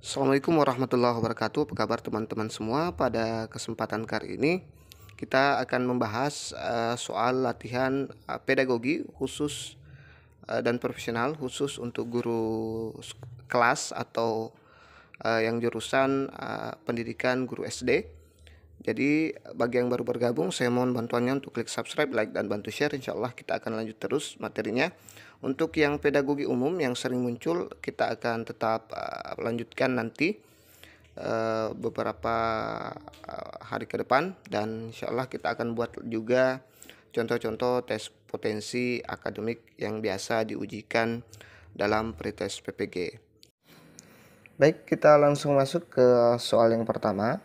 Assalamualaikum warahmatullahi wabarakatuh. Apa kabar teman-teman semua? Pada kesempatan kali ini kita akan membahas soal latihan pedagogi khusus dan profesional khusus untuk guru kelas atau yang jurusan pendidikan guru SD. Jadi bagi yang baru bergabung, saya mohon bantuannya untuk klik subscribe, like, dan bantu share. Insya Allah kita akan lanjut terus materinya. Untuk yang pedagogi umum yang sering muncul, kita akan tetap lanjutkan nanti beberapa hari ke depan. Dan insya Allah kita akan buat juga contoh-contoh tes potensi akademik yang biasa diujikan dalam pretest PPG. Baik, kita langsung masuk ke soal yang pertama.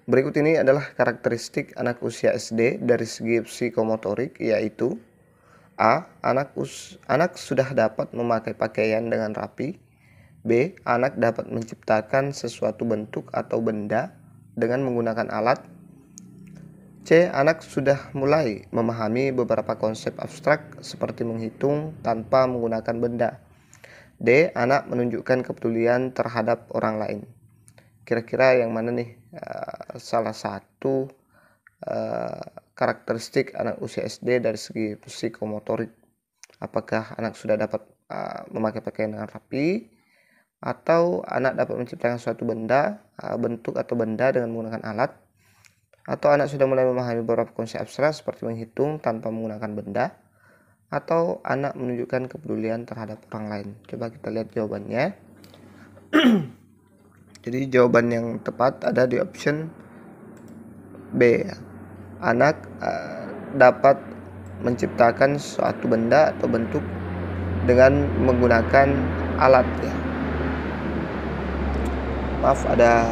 Berikut ini adalah karakteristik anak usia SD dari segi psikomotorik, yaitu A. Anak sudah dapat memakai pakaian dengan rapi. B. Anak dapat menciptakan sesuatu bentuk atau benda dengan menggunakan alat. C. Anak sudah mulai memahami beberapa konsep abstrak seperti menghitung tanpa menggunakan benda. D. Anak menunjukkan kepedulian terhadap orang lain. Kira-kira yang mana nih salah satu karakteristik anak usia SD dari segi psikomotorik? Apakah anak sudah dapat memakai pakaian dengan rapi, atau anak dapat menciptakan suatu benda, bentuk atau benda dengan menggunakan alat, atau anak sudah mulai memahami beberapa konsep abstrak seperti menghitung tanpa menggunakan benda, atau anak menunjukkan kepedulian terhadap orang lain? Coba kita lihat jawabannya. Jadi jawaban yang tepat ada di option B. Anak dapat menciptakan suatu benda atau bentuk dengan menggunakan alat, ya. Maaf, ada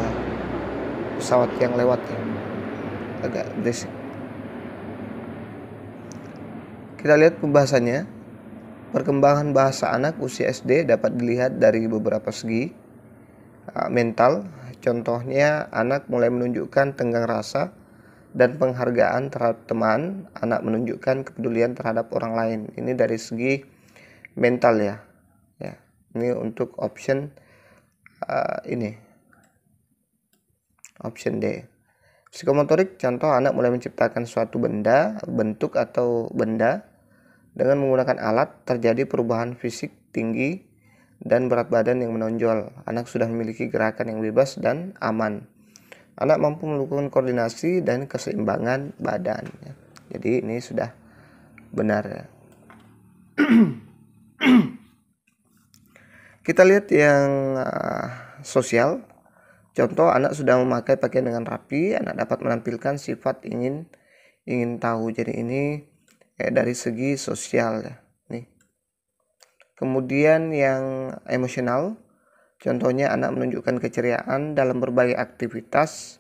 pesawat yang lewat ya, agak berisik. Kita lihat pembahasannya. Perkembangan bahasa anak usia SD dapat dilihat dari beberapa segi. Mental, contohnya anak mulai menunjukkan tenggang rasa dan penghargaan terhadap teman. Anak menunjukkan kepedulian terhadap orang lain. Ini dari segi mental, ya. Ini untuk option ini, option D. Psikomotorik, contoh anak mulai menciptakan suatu benda, bentuk atau benda dengan menggunakan alat. Terjadi perubahan fisik, tinggi dan berat badan yang menonjol. Anak sudah memiliki gerakan yang bebas dan aman. Anak mampu melakukan koordinasi dan keseimbangan badan. Jadi ini sudah benar, ya. Kita lihat yang sosial. Contoh, anak sudah memakai pakaian dengan rapi. Anak dapat menampilkan sifat ingin tahu. Jadi ini dari segi sosial, ya. Kemudian yang emosional, contohnya anak menunjukkan keceriaan dalam berbagai aktivitas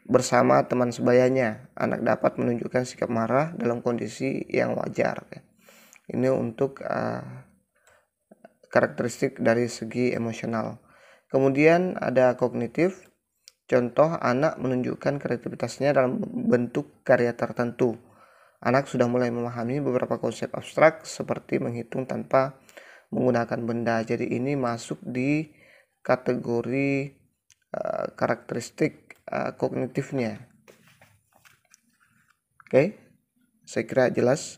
bersama teman sebayanya. Anak dapat menunjukkan sikap marah dalam kondisi yang wajar. Ini untuk karakteristik dari segi emosional. Kemudian ada kognitif, contoh anak menunjukkan kreativitasnya dalam bentuk karya tertentu. Anak sudah mulai memahami beberapa konsep abstrak seperti menghitung tanpa menggunakan benda. Jadi ini masuk di kategori karakteristik kognitifnya. Oke, saya kira jelas.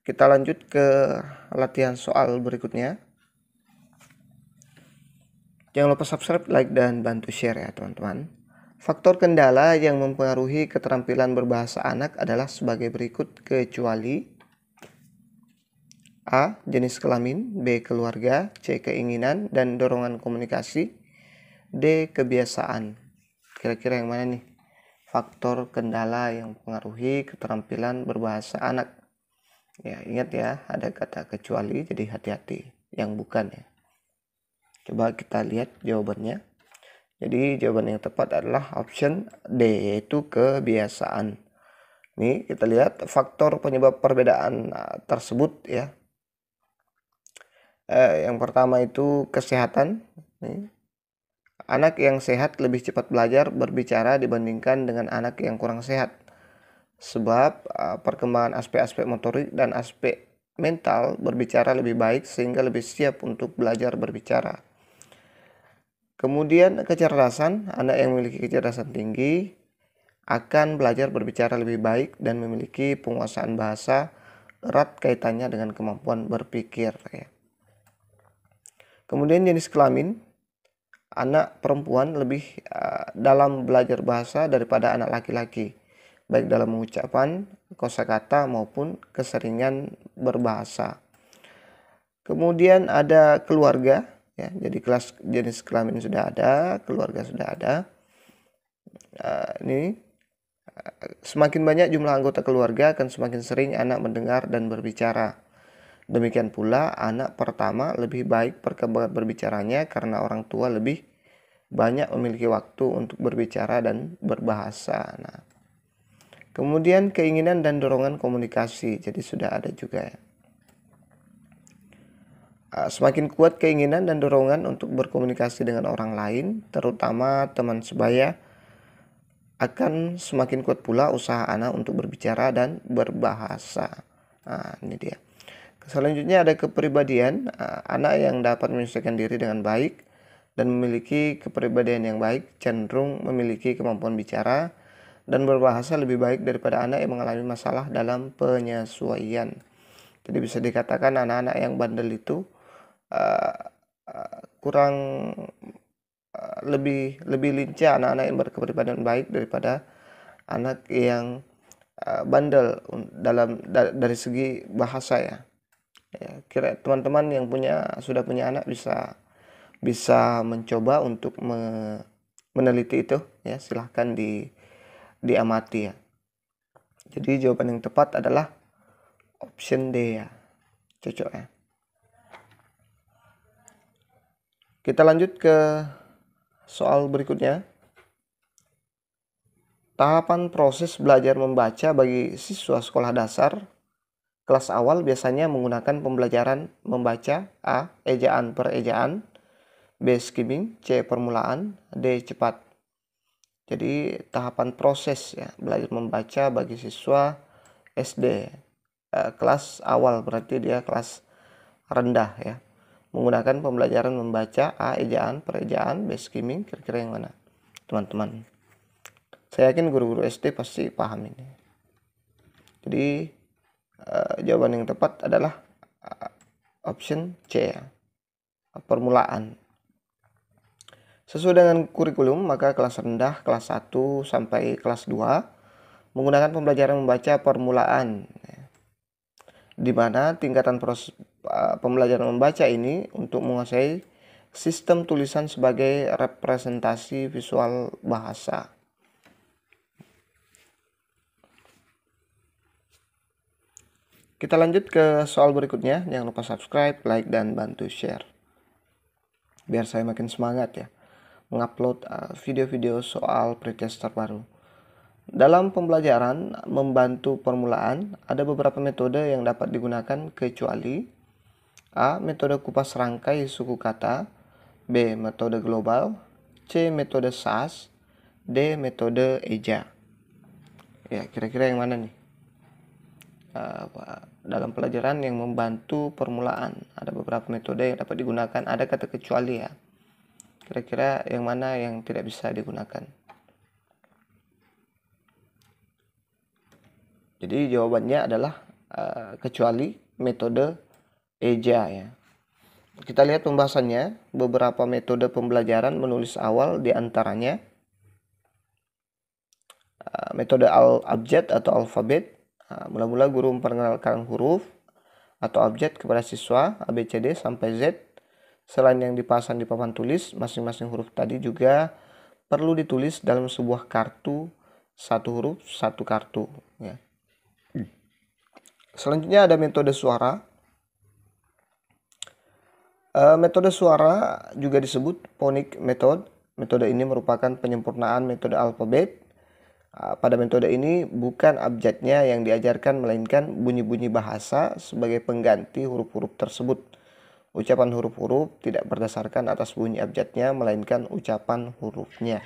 Kita lanjut ke latihan soal berikutnya. Jangan lupa subscribe, like, dan bantu share, ya teman-teman. Faktor kendala yang mempengaruhi keterampilan berbahasa anak adalah sebagai berikut, kecuali A. Jenis kelamin, B. Keluarga, C. Keinginan dan dorongan komunikasi, D. Kebiasaan. Kira-kira yang mana nih faktor kendala yang mempengaruhi keterampilan berbahasa anak? Ya, ingat ya, ada kata kecuali, jadi hati-hati yang bukan, ya. Coba kita lihat jawabannya. Jadi jawaban yang tepat adalah option D, yaitu kebiasaan. Nih kita lihat faktor penyebab perbedaan tersebut, ya. Yang pertama itu kesehatan. Nih. Anak yang sehat lebih cepat belajar berbicara dibandingkan dengan anak yang kurang sehat. Sebab perkembangan aspek-aspek motorik dan aspek mental berbicara lebih baik sehingga lebih siap untuk belajar berbicara. Kemudian kecerdasan, anak yang memiliki kecerdasan tinggi akan belajar berbicara lebih baik dan memiliki penguasaan bahasa erat kaitannya dengan kemampuan berpikir ya. Kemudian jenis kelamin, anak perempuan lebih dalam belajar bahasa daripada anak laki-laki, baik dalam mengucapkan kosakata maupun keseringan berbahasa. Kemudian ada keluarga ya, jadi jenis kelamin sudah ada, keluarga sudah ada. Ini semakin banyak jumlah anggota keluarga akan semakin sering anak mendengar dan berbicara. Demikian pula anak pertama lebih baik perkembangan berbicaranya karena orang tua lebih banyak memiliki waktu untuk berbicara dan berbahasa. Nah, kemudian keinginan dan dorongan komunikasi, jadi sudah ada juga ya. Semakin kuat keinginan dan dorongan untuk berkomunikasi dengan orang lain, terutama teman sebaya, akan semakin kuat pula usaha anak untuk berbicara dan berbahasa. Nah, ini dia. Selanjutnya ada kepribadian, anak yang dapat menyesuaikan diri dengan baik dan memiliki kepribadian yang baik cenderung memiliki kemampuan bicara dan berbahasa lebih baik daripada anak yang mengalami masalah dalam penyesuaian. Jadi bisa dikatakan anak-anak yang bandel itu kurang lebih lincah anak-anak yang berkepribadian baik daripada anak yang bandel dari segi bahasa ya. Ya, kira teman-teman yang sudah punya anak bisa mencoba untuk meneliti itu ya, silahkan diamati ya. Jadi jawaban yang tepat adalah option D ya, cocok ya. Kita lanjut ke soal berikutnya. Tahapan proses belajar membaca bagi siswa sekolah dasar kelas awal biasanya menggunakan pembelajaran membaca: A. Ejaan per ejaan, B. Skimming, C. Permulaan, D. Cepat. Jadi tahapan proses ya belajar membaca bagi siswa SD kelas awal, berarti dia kelas rendah ya, menggunakan pembelajaran membaca: A. Ejaan per ejaan, B. Skimming. Kira-kira yang mana teman-teman? Saya yakin guru-guru SD pasti paham ini. Jadi jawaban yang tepat adalah option C ya, permulaan. Sesuai dengan kurikulum, maka kelas rendah kelas 1 sampai kelas 2 menggunakan pembelajaran membaca permulaan, di mana tingkatan proses pembelajaran membaca ini untuk menguasai sistem tulisan sebagai representasi visual bahasa. Kita lanjut ke soal berikutnya. Jangan lupa subscribe, like, dan bantu share biar saya makin semangat ya mengupload video-video soal pretest terbaru. Dalam pembelajaran membantu permulaan, ada beberapa metode yang dapat digunakan kecuali A. Metode kupas rangkai suku kata, B. Metode global, C. Metode SAS, D. Metode eja. Ya, kira-kira yang mana nih? Dalam pelajaran yang membantu permulaan ada beberapa metode yang dapat digunakan, ada kata kecuali ya. Kira-kira yang mana yang tidak bisa digunakan? Jadi jawabannya adalah kecuali metode eja ya. Kita lihat pembahasannya. Beberapa metode pembelajaran menulis awal diantaranya metode abjad atau alfabet. Mula-mula guru memperkenalkan huruf atau abjad kepada siswa ABCD sampai Z. Selain yang dipasang di papan tulis, masing-masing huruf tadi juga perlu ditulis dalam sebuah kartu, satu huruf satu kartu ya. Selanjutnya ada metode suara. Metode suara juga disebut phonic method. Metode ini merupakan penyempurnaan metode alfabet. Pada metode ini bukan abjadnya yang diajarkan, melainkan bunyi-bunyi bahasa sebagai pengganti huruf-huruf tersebut. Ucapan huruf-huruf tidak berdasarkan atas bunyi abjadnya, melainkan ucapan hurufnya.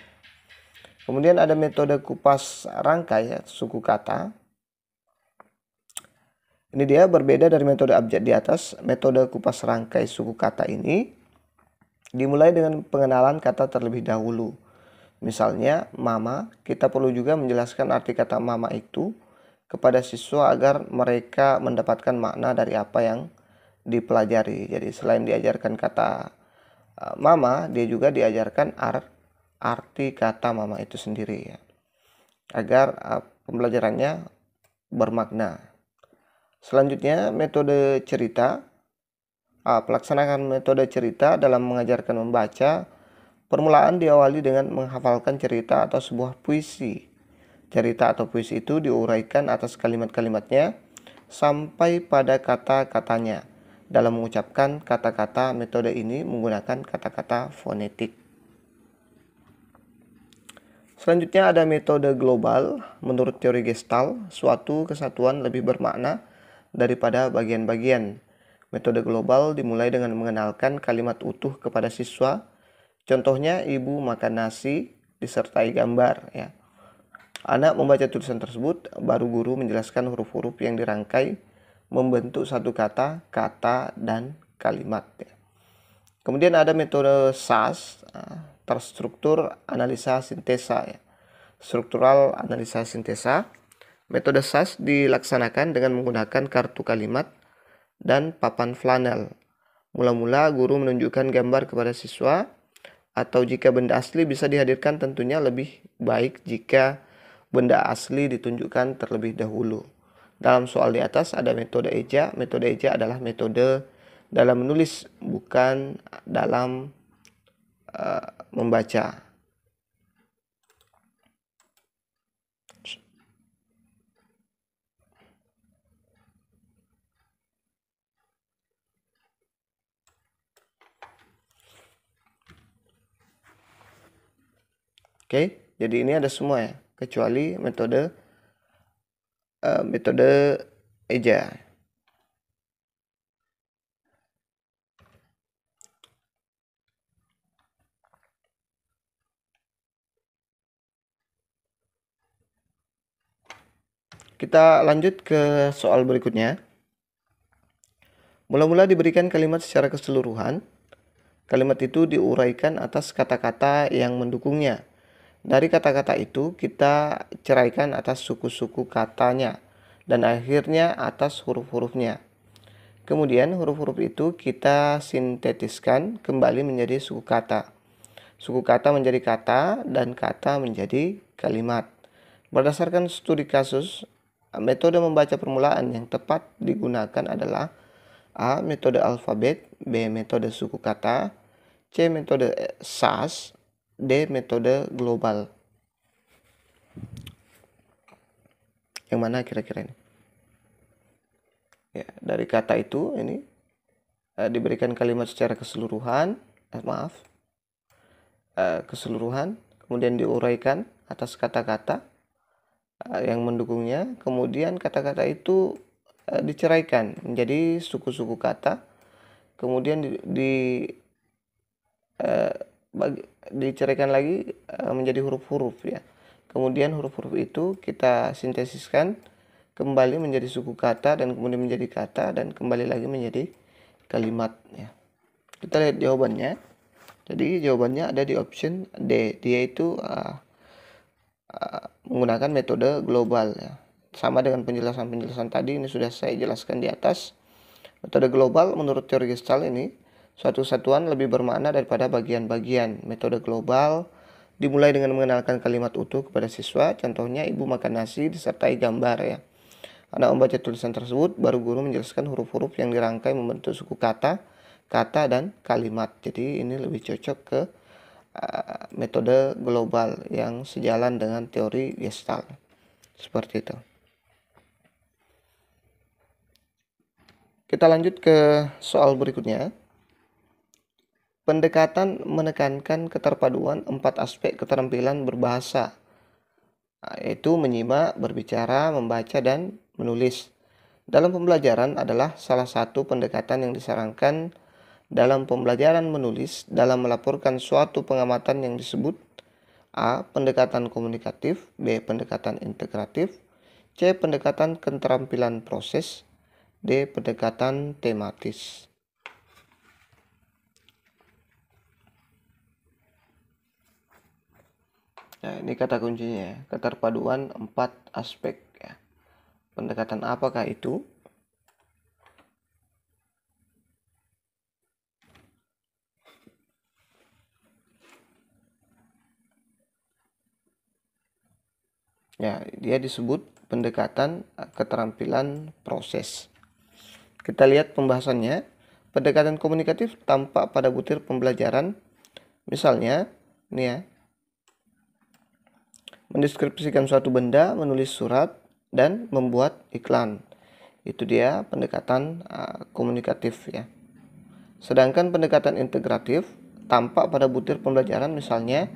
Kemudian ada metode kupas rangkai ya, suku kata. Ini dia berbeda dari metode abjad di atas. Metode kupas rangkai suku kata ini dimulai dengan pengenalan kata terlebih dahulu. Misalnya, mama, kita perlu juga menjelaskan arti kata mama itu kepada siswa agar mereka mendapatkan makna dari apa yang dipelajari. Jadi selain diajarkan kata mama, dia juga diajarkan arti kata mama itu sendiri ya. Agar pembelajarannya bermakna. Selanjutnya, metode cerita. Pelaksanaan metode cerita dalam mengajarkan membaca. Permulaan diawali dengan menghafalkan cerita atau sebuah puisi. Cerita atau puisi itu diuraikan atas kalimat-kalimatnya sampai pada kata-katanya. Dalam mengucapkan kata-kata, metode ini menggunakan kata-kata fonetik. Selanjutnya ada metode global. Menurut teori Gestalt, suatu kesatuan lebih bermakna daripada bagian-bagian. Metode global dimulai dengan mengenalkan kalimat utuh kepada siswa. Contohnya, ibu makan nasi disertai gambar ya. Anak membaca tulisan tersebut, baru guru menjelaskan huruf-huruf yang dirangkai membentuk satu kata, dan kalimat ya. Kemudian ada metode SAS, terstruktur analisa sintesa ya. Struktural analisa sintesa. Metode SAS dilaksanakan dengan menggunakan kartu kalimat dan papan flanel. Mula-mula guru menunjukkan gambar kepada siswa, atau jika benda asli bisa dihadirkan, tentunya lebih baik jika benda asli ditunjukkan terlebih dahulu. Dalam soal di atas ada metode eja. Metode eja adalah metode dalam menulis, bukan dalam membaca. Oke, jadi ini ada semua ya, kecuali metode eja. Kita lanjut ke soal berikutnya. Mula-mula diberikan kalimat secara keseluruhan. Kalimat itu diuraikan atas kata-kata yang mendukungnya. Dari kata-kata itu kita ceraikan atas suku-suku katanya dan akhirnya atas huruf-hurufnya. Kemudian huruf-huruf itu kita sintetiskan kembali menjadi suku kata. Suku kata menjadi kata dan kata menjadi kalimat. Berdasarkan studi kasus, metode membaca permulaan yang tepat digunakan adalah A. Metode alfabet, B. Metode suku kata, C. Metode SAS, D. Metode global. Yang mana kira-kira ini? Ya, dari kata itu ini diberikan kalimat secara keseluruhan, keseluruhan, kemudian diuraikan atas kata-kata yang mendukungnya, kemudian kata-kata itu diceraikan menjadi suku-suku kata, kemudian diceraikan lagi menjadi huruf-huruf ya. Kemudian huruf-huruf itu kita sintesiskan kembali menjadi suku kata dan kemudian menjadi kata dan kembali lagi menjadi kalimat ya. Kita lihat jawabannya. Jadi jawabannya ada di option D. Dia itu menggunakan metode global ya. Sama dengan penjelasan-penjelasan tadi, ini sudah saya jelaskan di atas. Metode global menurut teori Gestalt ini, suatu satuan lebih bermakna daripada bagian-bagian. Metode global dimulai dengan mengenalkan kalimat utuh kepada siswa. Contohnya, ibu makan nasi disertai gambar ya. Anak membaca tulisan tersebut, baru guru menjelaskan huruf-huruf yang dirangkai membentuk suku kata, dan kalimat. Jadi ini lebih cocok ke metode global yang sejalan dengan teori Gestalt. Seperti itu. Kita lanjut ke soal berikutnya. Pendekatan menekankan keterpaduan 4 aspek keterampilan berbahasa, yaitu menyimak, berbicara, membaca, dan menulis. Dalam pembelajaran adalah salah satu pendekatan yang disarankan dalam pembelajaran menulis dalam melaporkan suatu pengamatan yang disebut A. Pendekatan komunikatif, B. Pendekatan integratif, C. Pendekatan keterampilan proses, D. Pendekatan tematis. Nah, ini kata kuncinya ya, keterpaduan 4 aspek ya. Pendekatan apakah itu? Ya, dia disebut pendekatan keterampilan proses. Kita lihat pembahasannya. Pendekatan komunikatif tampak pada butir pembelajaran. Misalnya, ini ya, mendeskripsikan suatu benda, menulis surat, dan membuat iklan. Itu dia pendekatan komunikatif ya. Sedangkan pendekatan integratif tampak pada butir pembelajaran, misalnya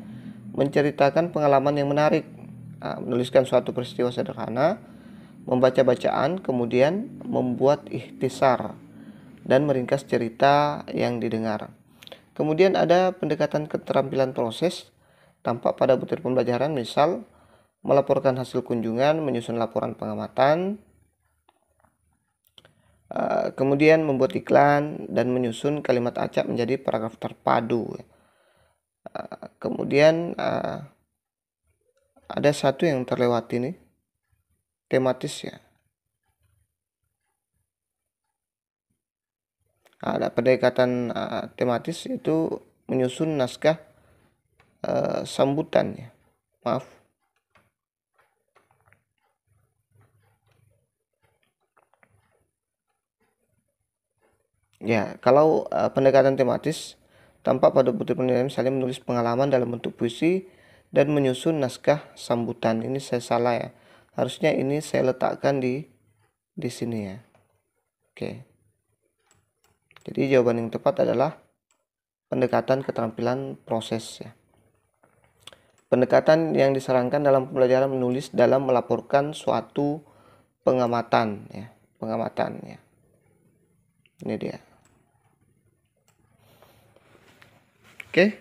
menceritakan pengalaman yang menarik, menuliskan suatu peristiwa sederhana, membaca bacaan, kemudian membuat ikhtisar dan meringkas cerita yang didengar. Kemudian ada pendekatan keterampilan proses, tampak pada butir pembelajaran, misal melaporkan hasil kunjungan, menyusun laporan pengamatan, kemudian membuat iklan dan menyusun kalimat acak menjadi paragraf terpadu. Kemudian ada satu yang terlewati nih, tematis ya. Ada pendekatan tematis itu menyusun naskah sambutan ya. Maaf. Ya, kalau pendekatan tematis tampak pada butir pembelajaran, misalnya menulis pengalaman dalam bentuk puisi dan menyusun naskah sambutan. Ini saya salah ya. Harusnya ini saya letakkan di sini ya. Oke. Jadi jawaban yang tepat adalah pendekatan keterampilan proses ya. Pendekatan yang disarankan dalam pembelajaran menulis dalam melaporkan suatu pengamatan ya, pengamatan ya. Ini dia. Oke.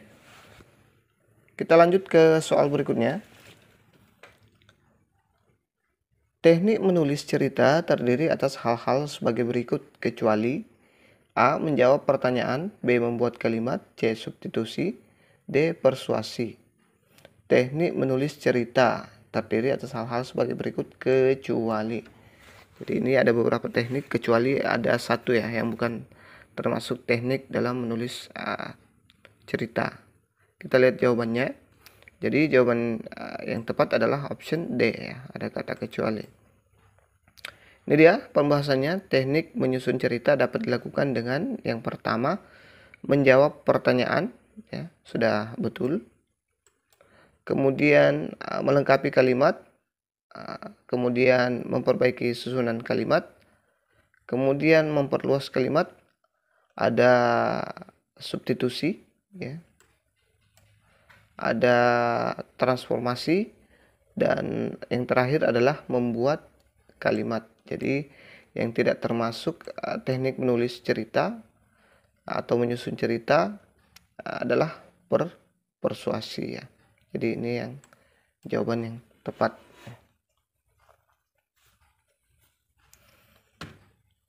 Kita lanjut ke soal berikutnya. Teknik menulis cerita terdiri atas hal-hal sebagai berikut, kecuali A. Menjawab pertanyaan, B. Membuat kalimat, C. Substitusi, D. Persuasi. Teknik menulis cerita terdiri atas hal-hal sebagai berikut, kecuali. Jadi ini ada beberapa teknik, kecuali ada satu ya yang bukan termasuk teknik dalam menulis cerita. Kita lihat jawabannya. Jadi jawaban yang tepat adalah option D ya, ada kata kecuali. Ini dia pembahasannya. Teknik menyusun cerita dapat dilakukan dengan yang pertama, menjawab pertanyaan ya, sudah betul. Kemudian melengkapi kalimat, kemudian memperbaiki susunan kalimat, kemudian memperluas kalimat, ada substitusi ya, ada transformasi, dan yang terakhir adalah membuat kalimat. Jadi yang tidak termasuk teknik menulis cerita atau menyusun cerita adalah persuasi ya. Jadi ini yang jawaban yang tepat.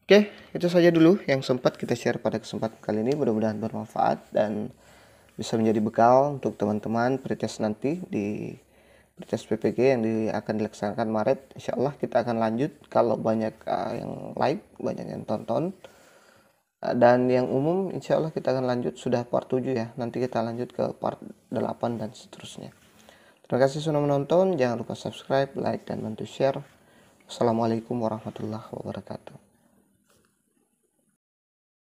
Oke, itu saja dulu yang sempat kita share pada kesempatan kali ini. Mudah-mudahan bermanfaat dan bisa menjadi bekal untuk teman-teman pretest nanti di pretest PPG yang akan dilaksanakan Maret. Insya Allah kita akan lanjut kalau banyak yang like, banyak yang tonton. Dan yang umum insya Allah kita akan lanjut, sudah part 7 ya. Nanti kita lanjut ke part 8 dan seterusnya. Terima kasih sudah menonton. Jangan lupa subscribe, like, dan bantu share. Assalamualaikum warahmatullahi wabarakatuh.